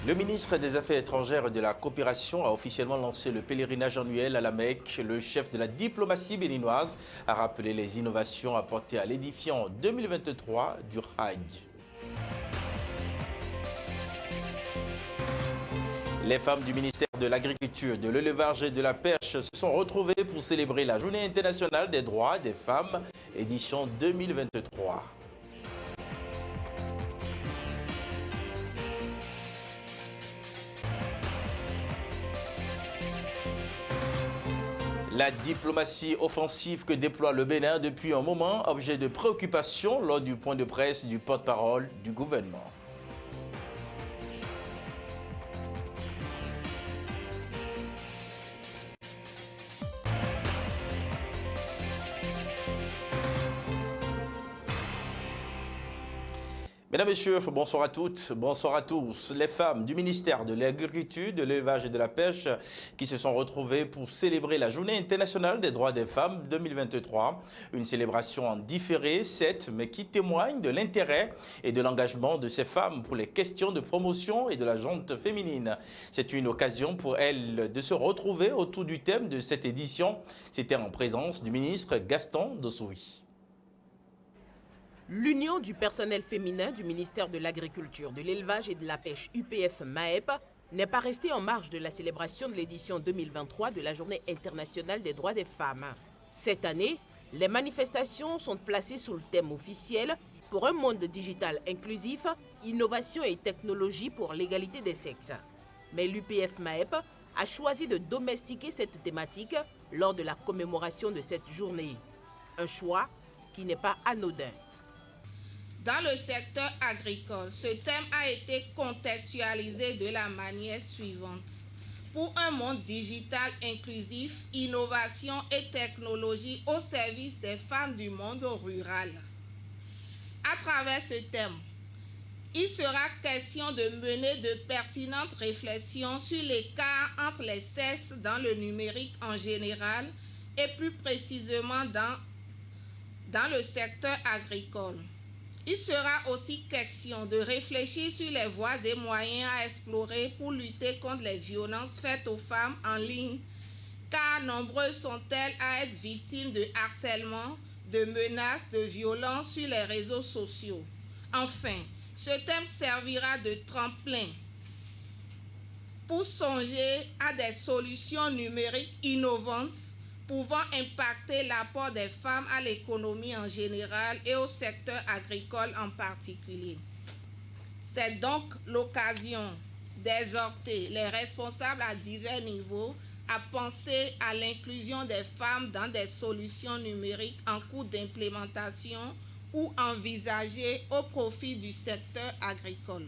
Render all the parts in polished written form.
Le ministre des Affaires étrangères et de la coopération a officiellement lancé le pèlerinage annuel à la Mecque. Le chef de la diplomatie béninoise a rappelé les innovations apportées à l'édifiant 2023 du Hajj. Les femmes du ministère de l'Agriculture, de l'Élevage et de la Pêche se sont retrouvées pour célébrer la Journée internationale des droits des femmes, édition 2023. La diplomatie offensive que déploie le Bénin depuis un moment, objet de préoccupation lors du point de presse du porte-parole du gouvernement. Mesdames, Messieurs, bonsoir à toutes, bonsoir à tous. Les femmes du ministère de l'Agriculture, de l'Élevage et de la Pêche qui se sont retrouvées pour célébrer la Journée internationale des droits des femmes 2023. Une célébration en différé, certes, mais qui témoigne de l'intérêt et de l'engagement de ces femmes pour les questions de promotion et de la gente féminine. C'est une occasion pour elles de se retrouver autour du thème de cette édition. C'était en présence du ministre Gaston Dossoui. L'Union du personnel féminin du ministère de l'Agriculture, de l'Élevage et de la Pêche UPF-MAEP n'est pas restée en marge de la célébration de l'édition 2023 de la Journée internationale des droits des femmes. Cette année, les manifestations sont placées sous le thème officiel « Pour un monde digital inclusif, innovation et technologie pour l'égalité des sexes ». Mais l'UPF-MAEP a choisi de domestiquer cette thématique lors de la commémoration de cette journée. Un choix qui n'est pas anodin. Dans le secteur agricole, ce thème a été contextualisé de la manière suivante. Pour un monde digital inclusif, innovation et technologie au service des femmes du monde rural. À travers ce thème, il sera question de mener de pertinentes réflexions sur l'écart entre les sexes dans le numérique en général et plus précisément dans le secteur agricole. Il sera aussi question de réfléchir sur les voies et moyens à explorer pour lutter contre les violences faites aux femmes en ligne, car nombreuses sont-elles à être victimes de harcèlement, de menaces, de violences sur les réseaux sociaux. Enfin, ce thème servira de tremplin pour songer à des solutions numériques innovantes pouvant impacter l'apport des femmes à l'économie en général et au secteur agricole en particulier. C'est donc l'occasion d'exhorter les responsables à divers niveaux à penser à l'inclusion des femmes dans des solutions numériques en cours d'implémentation ou envisagées au profit du secteur agricole.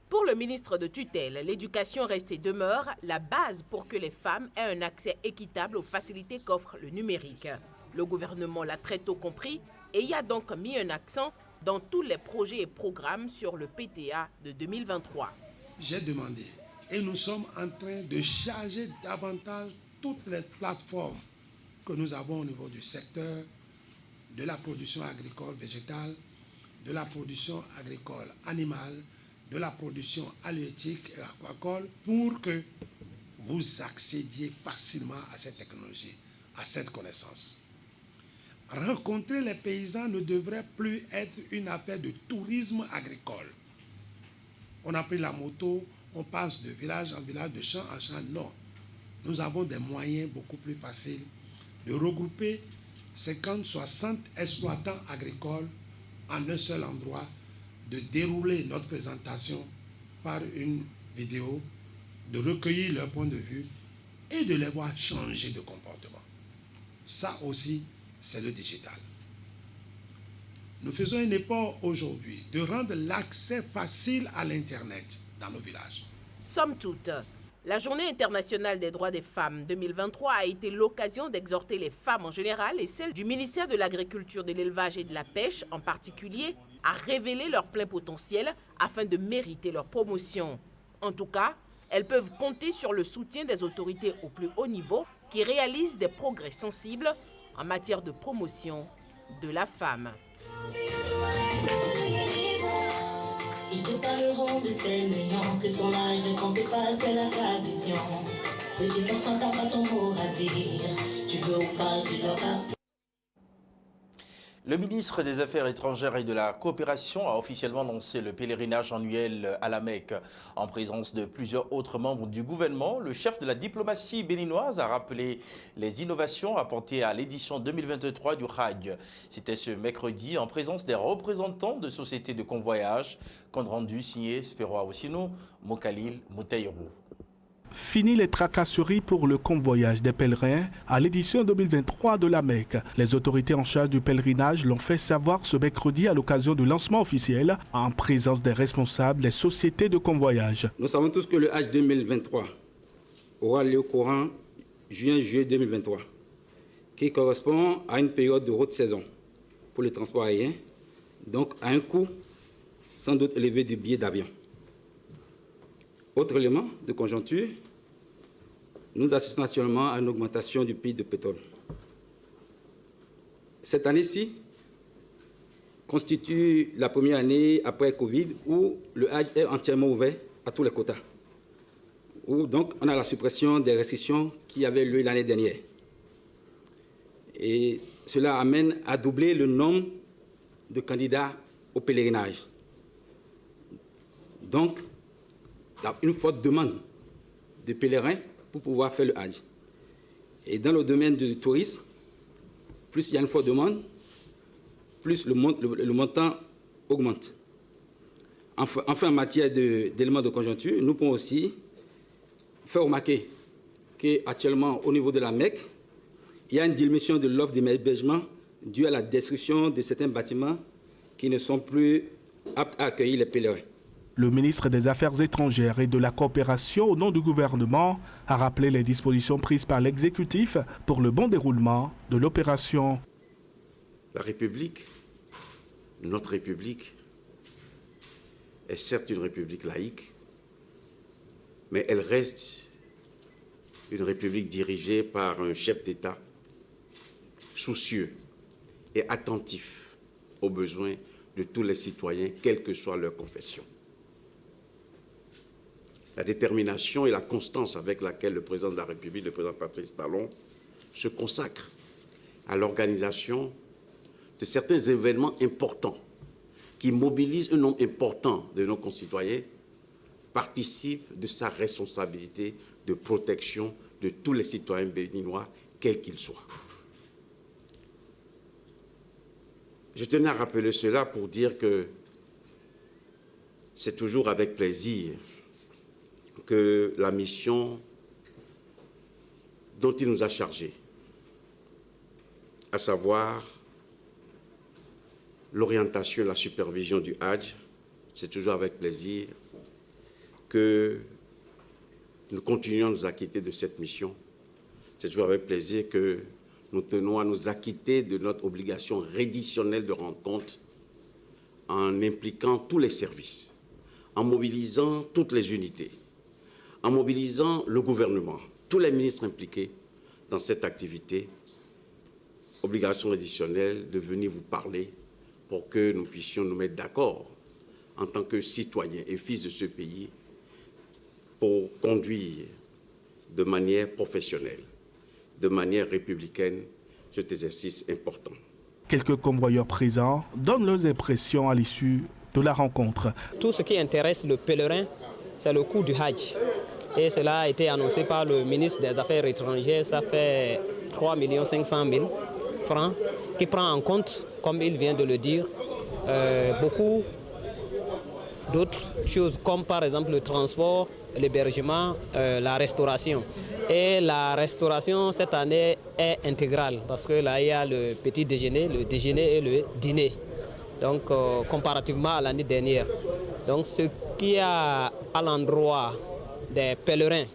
Pour le ministre de tutelle, l'éducation reste et demeure la base pour que les femmes aient un accès équitable aux facilités qu'offre le numérique. Le gouvernement l'a très tôt compris et y a donc mis un accent dans tous les projets et programmes sur le PTA de 2023. J'ai demandé et nous sommes en train de charger davantage toutes les plateformes que nous avons au niveau du secteur de la production agricole végétale, de la production agricole animale, de la production halieutique et aquacole pour que vous accédiez facilement à cette technologie, à cette connaissance. Rencontrer les paysans ne devrait plus être une affaire de tourisme agricole. On a pris la moto, on passe de village en village, de champ en champ. Non, nous avons des moyens beaucoup plus faciles de regrouper 50, 60 exploitants agricoles en un seul endroit, de dérouler notre présentation par une vidéo, de recueillir leur point de vue et de les voir changer de comportement. Ça aussi, c'est le digital. Nous faisons un effort aujourd'hui de rendre l'accès facile à l'Internet dans nos villages. Somme toute, la Journée internationale des droits des femmes 2023 a été l'occasion d'exhorter les femmes en général et celles du ministère de l'Agriculture, de l'Élevage et de la Pêche en particulier à révéler leur plein potentiel afin de mériter leur promotion. En tout cas, elles peuvent compter sur le soutien des autorités au plus haut niveau qui réalisent des progrès sensibles en matière de promotion de la femme. Ils te parleront de ces néants, que son âge ne compte pas, c'est la tradition. Petit enfant, t'as pas ton mot à dire, tu veux ou pas, tu dois partir. Le ministre des Affaires étrangères et de la Coopération a officiellement lancé le pèlerinage annuel à la Mecque. En présence de plusieurs autres membres du gouvernement, le chef de la diplomatie béninoise a rappelé les innovations apportées à l'édition 2023 du Hajj. C'était ce mercredi en présence des représentants de sociétés de convoyage, compte rendu signé Spero Awosino, Mokalil Mouteiro. Fini les tracasseries pour le convoyage des pèlerins à l'édition 2023 de la Mecque. Les autorités en charge du pèlerinage l'ont fait savoir ce mercredi à l'occasion du lancement officiel en présence des responsables des sociétés de convoyage. Nous savons tous que le Hajj 2023 aura lieu au courant juin-juillet 2023, qui correspond à une période de haute saison pour le transport aérien, donc à un coût sans doute élevé du billet d'avion. Autre élément de conjoncture, nous assistons actuellement à une augmentation du prix du pétrole. Cette année-ci constitue la première année après Covid où le Hajj est entièrement ouvert à tous les quotas. Où donc on a la suppression des restrictions qui avaient lieu l'année dernière. Et cela amène à doubler le nombre de candidats au pèlerinage. Donc, une forte demande de pèlerins pour pouvoir faire le Hajj. Et dans le domaine du tourisme, plus il y a une forte demande, plus le montant augmente. Enfin, en matière d'éléments de conjoncture, nous pouvons aussi faire remarquer qu'actuellement, au niveau de la Mecque, il y a une diminution de l'offre d'hébergement due à la destruction de certains bâtiments qui ne sont plus aptes à accueillir les pèlerins. Le ministre des Affaires étrangères et de la Coopération, au nom du gouvernement, a rappelé les dispositions prises par l'exécutif pour le bon déroulement de l'opération. La République, notre République, est certes une République laïque, mais elle reste une République dirigée par un chef d'État soucieux et attentif aux besoins de tous les citoyens, quelle que soit leur confession. La détermination et la constance avec laquelle le président de la République, le président Patrice Talon, se consacre à l'organisation de certains événements importants qui mobilisent un nombre important de nos concitoyens, participe de sa responsabilité de protection de tous les citoyens béninois, quels qu'ils soient. Je tenais à rappeler cela pour dire que c'est toujours avec plaisir que la mission dont il nous a chargés, à savoir l'orientation et la supervision du Hajj, c'est toujours avec plaisir que nous continuons à nous acquitter de cette mission. C'est toujours avec plaisir que nous tenons à nous acquitter de notre obligation reditionnelle de rendre compte en impliquant tous les services, en mobilisant toutes les unités, en mobilisant le gouvernement, tous les ministres impliqués dans cette activité, obligation additionnelle de venir vous parler pour que nous puissions nous mettre d'accord en tant que citoyens et fils de ce pays pour conduire de manière professionnelle, de manière républicaine, cet exercice important. Quelques convoyeurs présents donnent leurs impressions à l'issue de la rencontre. Tout ce qui intéresse le pèlerin, c'est le coût du Hajj. Et cela a été annoncé par le ministre des Affaires étrangères. Ça fait 3 500 000 francs qui prend en compte, comme il vient de le dire, beaucoup d'autres choses comme par exemple le transport, l'hébergement, la restauration. Et la restauration cette année est intégrale parce que là il y a le petit déjeuner, le déjeuner et le dîner. Donc comparativement à l'année dernière. Donc ce qui est à l'endroit des pèlerins,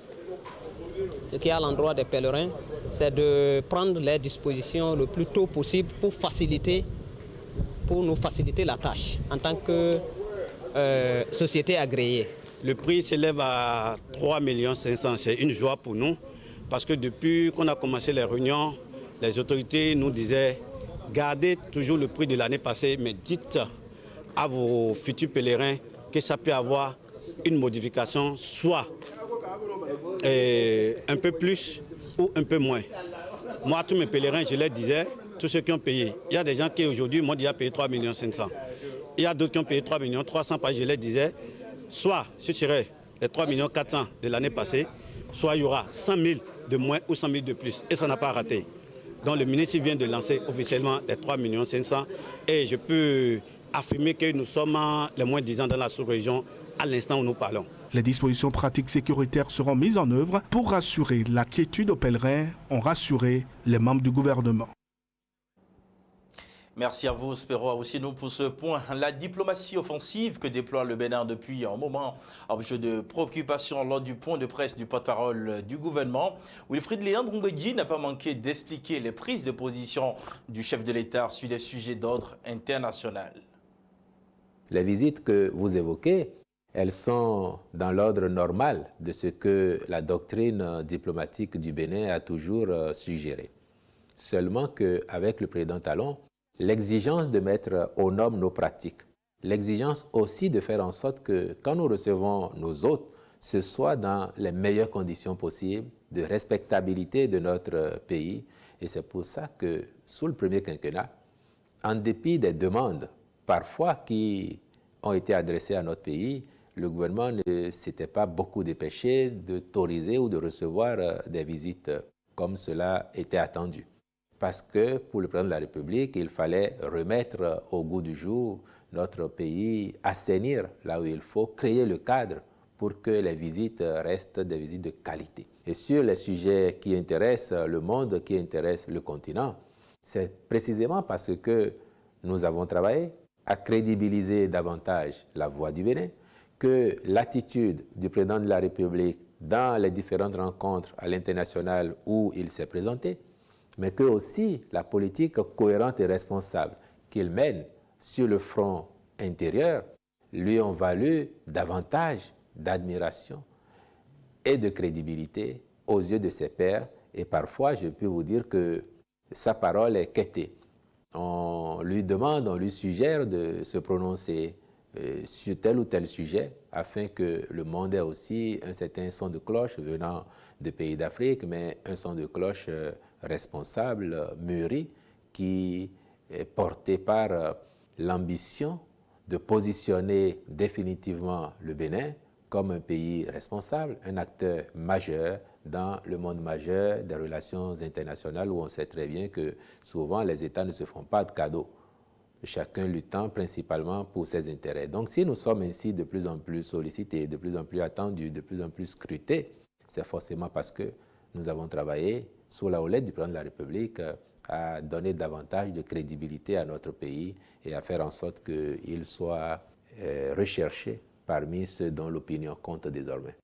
c'est de prendre les dispositions le plus tôt possible pour nous faciliter la tâche en tant que société agréée. Le prix s'élève à 3 500 000. C'est une joie pour nous parce que depuis qu'on a commencé les réunions, les autorités nous disaient gardez toujours le prix de l'année passée, mais dites à vos futurs pèlerins que ça peut avoir une modification, soit un peu plus ou un peu moins. Moi, tous mes pèlerins, je leur disais, tous ceux qui ont payé, il y a des gens qui aujourd'hui m'ont déjà payé 3 500 000. Il y a d'autres qui ont payé 3 300 000, je leur disais, soit ce serait les 3 400 000 de l'année passée, soit il y aura 100 000 de moins ou 100 000 de plus. Et ça n'a pas raté. Donc le ministre vient de lancer officiellement les 3 500 000 et je peux affirmer que nous sommes les moins 10 ans dans la sous-région à l'instant où nous parlons. Les dispositions pratiques sécuritaires seront mises en œuvre pour rassurer la quiétude aux pèlerins, ont rassuré les membres du gouvernement. Merci à vous, Spero Awoussinou, pour ce point. La diplomatie offensive que déploie le Bénin depuis un moment, objet de préoccupation lors du point de presse du porte-parole du gouvernement, Wilfried Léandre Ngwedji n'a pas manqué d'expliquer les prises de position du chef de l'État sur des sujets d'ordre international. Les visites que vous évoquez, elles sont dans l'ordre normal de ce que la doctrine diplomatique du Bénin a toujours suggéré. Seulement qu'avec le président Talon, l'exigence de mettre aux normes nos pratiques, l'exigence aussi de faire en sorte que quand nous recevons nos hôtes, ce soit dans les meilleures conditions possibles de respectabilité de notre pays. Et c'est pour ça que sous le premier quinquennat, en dépit des demandes parfois qui ont été adressées à notre pays, le gouvernement ne s'était pas beaucoup dépêché d'autoriser ou de recevoir des visites comme cela était attendu. Parce que pour le président de la République, il fallait remettre au goût du jour notre pays, assainir là où il faut, créer le cadre pour que les visites restent des visites de qualité. Et sur les sujets qui intéressent le monde, qui intéressent le continent, c'est précisément parce que nous avons travaillé à crédibiliser davantage la voix du Bénin, que l'attitude du président de la République dans les différentes rencontres à l'international où il s'est présenté, mais que aussi la politique cohérente et responsable qu'il mène sur le front intérieur lui ont valu davantage d'admiration et de crédibilité aux yeux de ses pairs. Et parfois, je peux vous dire que sa parole est quêtée. On lui demande, on lui suggère de se prononcer sur tel ou tel sujet afin que le monde ait aussi un certain son de cloche venant de pays d'Afrique, mais un son de cloche responsable, mûri, qui est porté par l'ambition de positionner définitivement le Bénin comme un pays responsable, un acteur majeur dans le monde majeur des relations internationales où on sait très bien que souvent les États ne se font pas de cadeaux, chacun luttant principalement pour ses intérêts. Donc si nous sommes ainsi de plus en plus sollicités, de plus en plus attendus, de plus en plus scrutés, c'est forcément parce que nous avons travaillé sous la houlette du président de la République à donner davantage de crédibilité à notre pays et à faire en sorte qu'il soit recherché parmi ceux dont l'opinion compte désormais.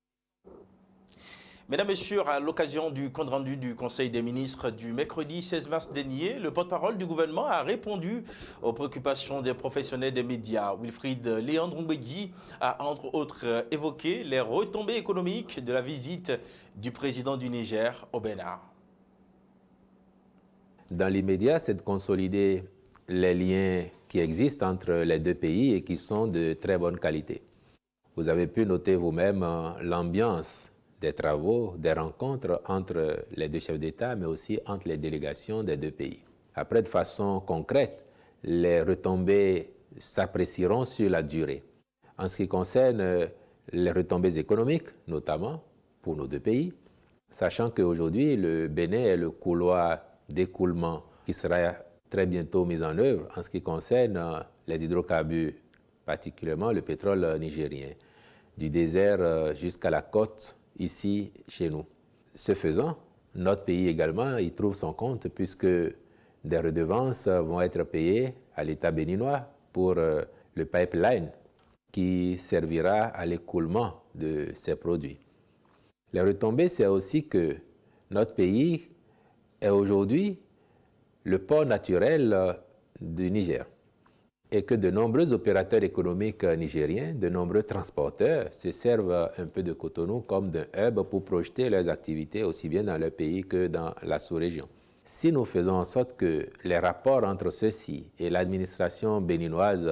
Mesdames et messieurs, à l'occasion du compte-rendu du Conseil des ministres du mercredi 16 mars dernier, le porte-parole du gouvernement a répondu aux préoccupations des professionnels des médias. Wilfried Léandre Ngwedji a entre autres évoqué les retombées économiques de la visite du président du Niger au Bénin. Dans l'immédiat, c'est de consolider les liens qui existent entre les deux pays et qui sont de très bonne qualité. Vous avez pu noter vous-même l'ambiance des travaux, des rencontres entre les deux chefs d'État, mais aussi entre les délégations des deux pays. Après, de façon concrète, les retombées s'apprécieront sur la durée. En ce qui concerne les retombées économiques, notamment pour nos deux pays, sachant qu'aujourd'hui, le Bénin est le couloir d'écoulement qui sera très bientôt mis en œuvre en ce qui concerne les hydrocarbures, particulièrement le pétrole nigérien, du désert jusqu'à la côte, ici, chez nous. Ce faisant, notre pays également y trouve son compte puisque des redevances vont être payées à l'État béninois pour le pipeline qui servira à l'écoulement de ces produits. Les retombées, c'est aussi que notre pays est aujourd'hui le port naturel du Niger et que de nombreux opérateurs économiques nigériens, de nombreux transporteurs se servent un peu de Cotonou comme d'un hub pour projeter leurs activités aussi bien dans leur pays que dans la sous-région. Si nous faisons en sorte que les rapports entre ceux-ci et l'administration béninoise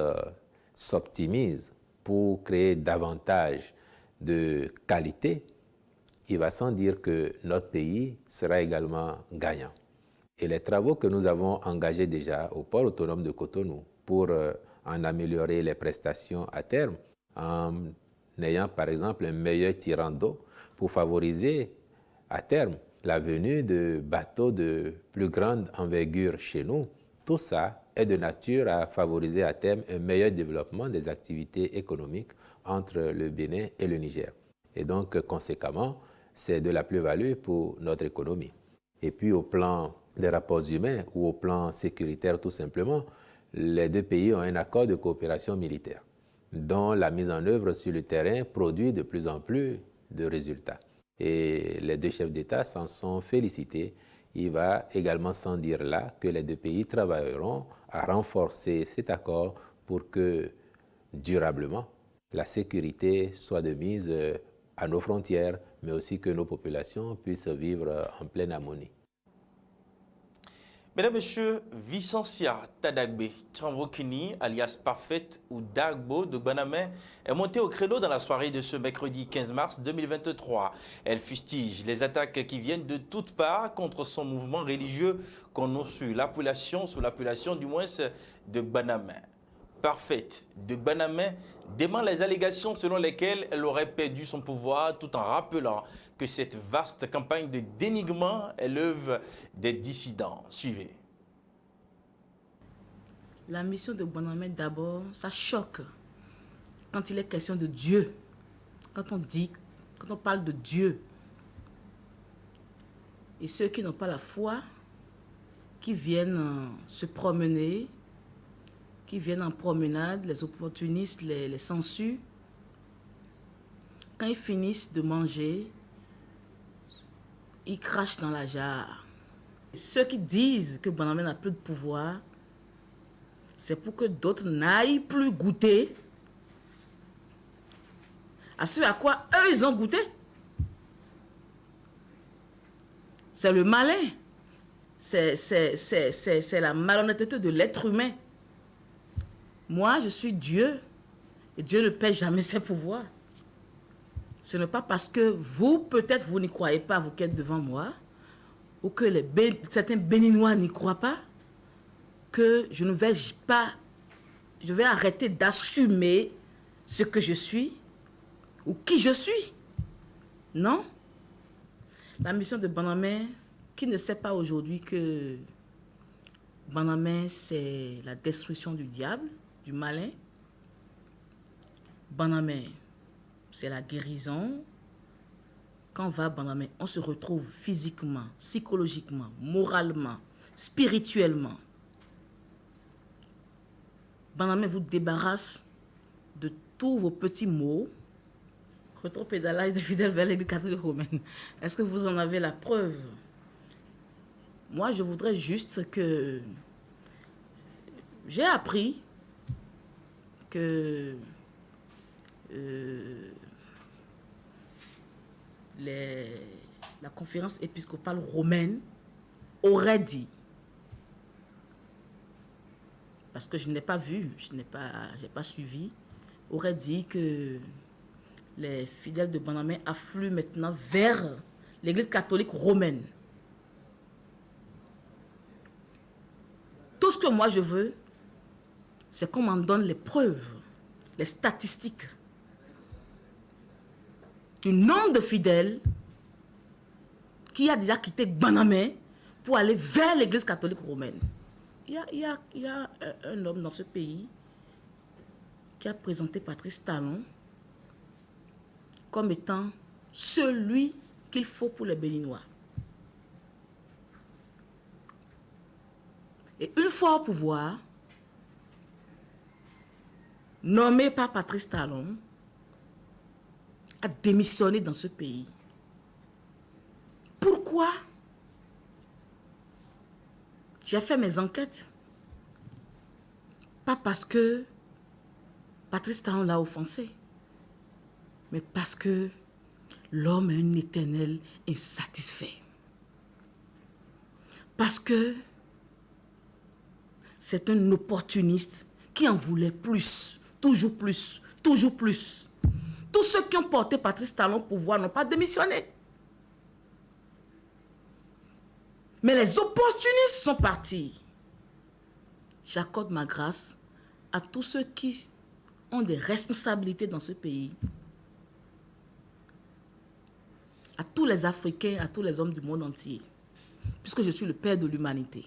s'optimisent, pour créer davantage de qualité, il va sans dire que notre pays sera également gagnant. Et les travaux que nous avons engagés déjà au port autonome de Cotonou pour en améliorer les prestations à terme, en ayant par exemple un meilleur tirant d'eau pour favoriser à terme la venue de bateaux de plus grande envergure chez nous, tout ça est de nature à favoriser à terme un meilleur développement des activités économiques entre le Bénin et le Niger. Et donc, conséquemment, c'est de la plus-value pour notre économie. Et puis, au plan des rapports humains ou au plan sécuritaire, tout simplement, les deux pays ont un accord de coopération militaire dont la mise en œuvre sur le terrain produit de plus en plus de résultats. Et les deux chefs d'État s'en sont félicités. Il va également sans dire là que les deux pays travailleront à renforcer cet accord pour que, durablement, la sécurité soit de mise à nos frontières, mais aussi que nos populations puissent vivre en pleine harmonie. Mesdames, Messieurs, Vicencia Tadagbe Tchanvokini, alias Parfait ou Dagbo de Banamé, est montée au créneau dans la soirée de ce mercredi 15 mars 2023. Elle fustige les attaques qui viennent de toutes parts contre son mouvement religieux qu'on a su l'appellation, sous l'appellation du moins de Banamé. Parfait de Banamé dément les allégations selon lesquelles elle aurait perdu son pouvoir tout en rappelant que cette vaste campagne de dénigrement est l'œuvre des dissidents. Suivez. La mission de Banamé, d'abord, ça choque quand il est question de Dieu. Quand on parle de Dieu. Et ceux qui n'ont pas la foi, qui viennent se promener, qui viennent en promenade, les opportunistes, les sensus, quand ils finissent de manger, ils crachent dans la jarre. Ceux qui disent que Banamé n'a plus de pouvoir, c'est pour que d'autres n'aillent plus goûter à ce à quoi eux, ils ont goûté. C'est le malin. C'est la malhonnêteté de l'être humain. Moi, je suis Dieu. Et Dieu ne perd jamais ses pouvoirs. Ce n'est pas parce que vous, peut-être, vous n'y croyez pas, vous qui êtes devant moi, ou que certains Béninois n'y croient pas, que je ne vais pas, je vais arrêter d'assumer ce que je suis ou qui je suis. Non. La mission de Banamé, qui ne sait pas aujourd'hui que Banamé, c'est la destruction du diable, du malin. Banamé, c'est la guérison. Quand on va à Banamé, on se retrouve physiquement, psychologiquement, moralement, spirituellement. Banamé vous débarrasse de tous vos petits maux. Rétropédalage de fidèles vers l'Église catholique romaine. Est-ce que vous en avez la preuve? Moi, je voudrais juste que... J'ai appris que la conférence épiscopale romaine aurait dit, parce que je n'ai pas vu, je n'ai pas suivi, aurait dit que les fidèles de Banamé affluent maintenant vers l'Église catholique romaine. Tout ce que moi je veux, c'est qu'on m'en donne les preuves, les statistiques du nombre de fidèles qui a déjà quitté Banamé pour aller vers l'Église catholique romaine. Il y a un homme dans ce pays qui a présenté Patrice Talon comme étant celui qu'il faut pour les Béninois. Et une fois au pouvoir, nommé par Patrice Talon, a démissionné dans ce pays. Pourquoi? J'ai fait mes enquêtes. Pas parce que Patrice Talon l'a offensé, mais parce que l'homme est un éternel insatisfait. Parce que c'est un opportuniste qui en voulait plus toujours plus, toujours plus. Tous ceux qui ont porté Patrice Talon au pouvoir n'ont pas démissionné. Mais les opportunistes sont partis. J'accorde ma grâce à tous ceux qui ont des responsabilités dans ce pays. À tous les Africains, à tous les hommes du monde entier. Puisque je suis le père de l'humanité.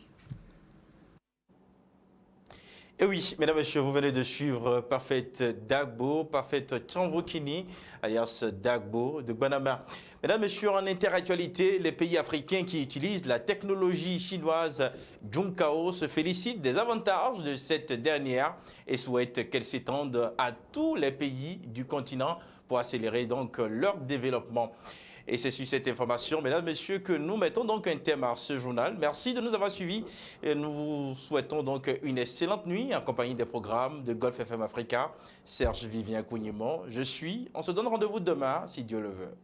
Et oui, mesdames et messieurs, vous venez de suivre Parfait Dagbo, Parfait Tchanvokini, alias Dagbo de Gbanama. Mesdames et messieurs, en interactualité, les pays africains qui utilisent la technologie chinoise Junkao se félicitent des avantages de cette dernière et souhaitent qu'elle s'étende à tous les pays du continent pour accélérer donc leur développement. Et c'est sur cette information, mesdames et messieurs, que nous mettons donc un thème à ce journal. Merci de nous avoir suivis et nous vous souhaitons donc une excellente nuit en compagnie des programmes de Golf FM Africa. Serge Vivien Cougnemont, on se donne rendez-vous demain si Dieu le veut.